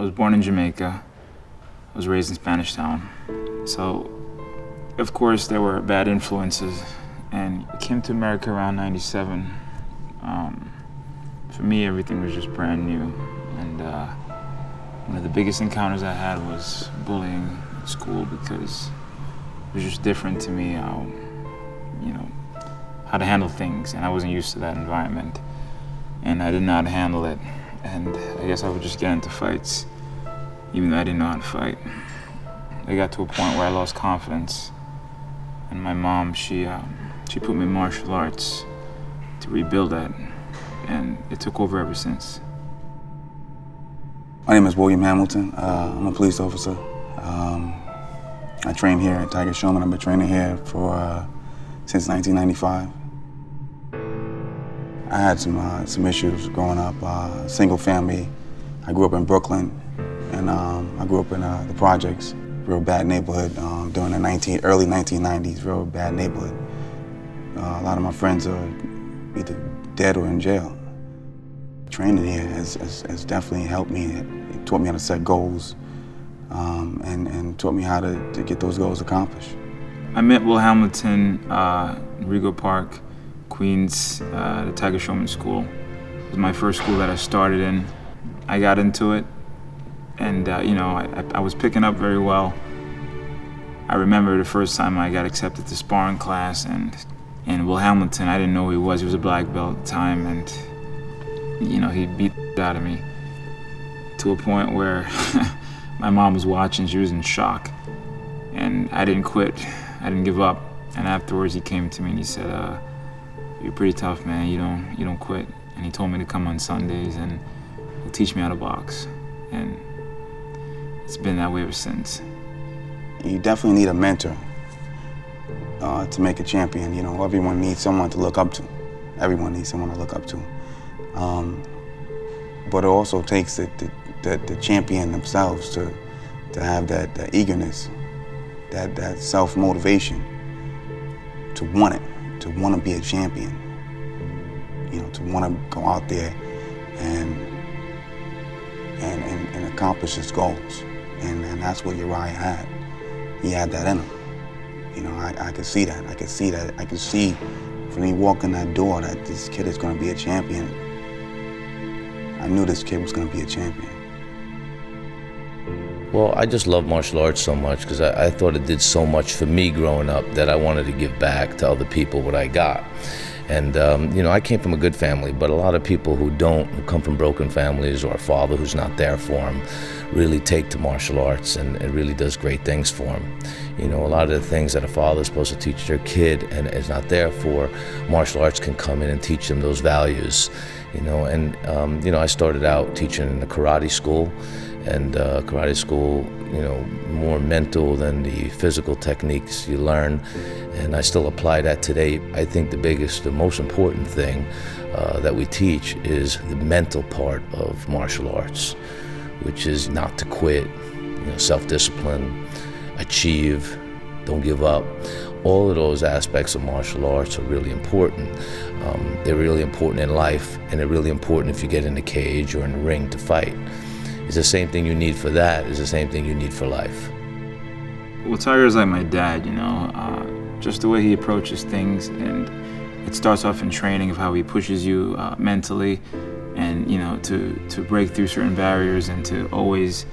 was born in Jamaica. I was raised in Spanish Town. So, of course, there were bad influences. And I came to America around 97. For me, everything was just brand new. And one of the biggest encounters I had was bullying at school, because it was just different to me how to handle things. And I wasn't used to that environment. And I didn't know how to handle it. And I guess I would just get into fights, even though I didn't know how to fight. I got to a point where I lost confidence. And my mom, she put me in martial arts to rebuild that. And it took over ever since. My name is William Hamilton. I'm a police officer. I train here at Tiger Showman. I've been training here since 1995. I had some issues growing up. Single family. I grew up in Brooklyn, and I grew up in the projects. Real bad neighborhood during the early 1990s. Real bad neighborhood. A lot of my friends are either dead or in jail. Training here has definitely helped me. It taught me how to set goals, and taught me how to get those goals accomplished. I met Will Hamilton in Rego Park, Queens, the Tiger Showman School. It was my first school that I started in. I got into it, and I was picking up very well. I remember the first time I got accepted to sparring class, and Will Hamilton, I didn't know who he was. He was a black belt at the time, and he beat the out of me to a point where my mom was watching. She was in shock, and I didn't quit. I didn't give up. And afterwards, he came to me and he said, "You're pretty tough, man. You don't quit." And he told me to come on Sundays and he'll teach me how to box. And it's been that way ever since. You definitely need a mentor to make a champion. Everyone needs someone to look up to. Everyone needs someone to look up to. But it also takes the champion themselves to have that eagerness, that self-motivation to want it, to want to be a champion. To want to go out there and accomplish his goals. And that's what Uriah had. He had that in him. I could see that. I could see that. I could see when he walked in that door that this kid is going to be a champion. I knew this kid was going to be a champion. Well, I just love martial arts so much because I thought it did so much for me growing up that I wanted to give back to other people what I got. And, I came from a good family, but a lot of people who come from broken families, or a father who's not there for them, really take to martial arts, and it really does great things for them. A lot of the things that a father is supposed to teach their kid and is not there for, martial arts can come in and teach them those values. I started out teaching in a karate school, and karate school, more mental than the physical techniques you learn, and I still apply that today. I think the most important thing that we teach is the mental part of martial arts, which is not to quit, self-discipline, achieve, don't give up. All of those aspects of martial arts are really important. They're really important in life, and they're really important if you get in the cage or in the ring to fight. It's the same thing you need for that, is the same thing you need for life. Well, Tiger's like my dad, just the way he approaches things, and it starts off in training of how he pushes you mentally, and to break through certain barriers, and to always,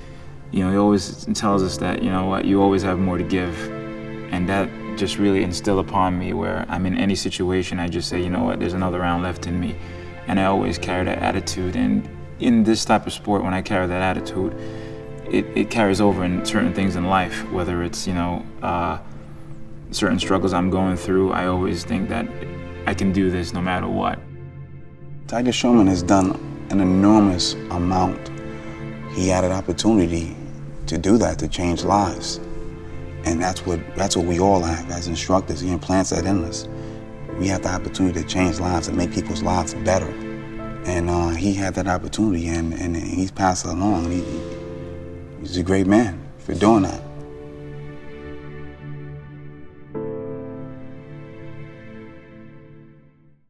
he always tells us that, you always have more to give, and that just really instilled upon me where I'm in any situation, I just say, there's another round left in me, and I always carry that attitude. And in this type of sport, when I carry that attitude, it carries over in certain things in life, whether it's, certain struggles I'm going through. I always think that I can do this no matter what. Tiger Showman has done an enormous amount. He had an opportunity to do that, to change lives. And that's what we all have as instructors. He implants that in us. We have the opportunity to change lives and make people's lives better. And he had that opportunity, and he's passed it along. He's a great man for doing that.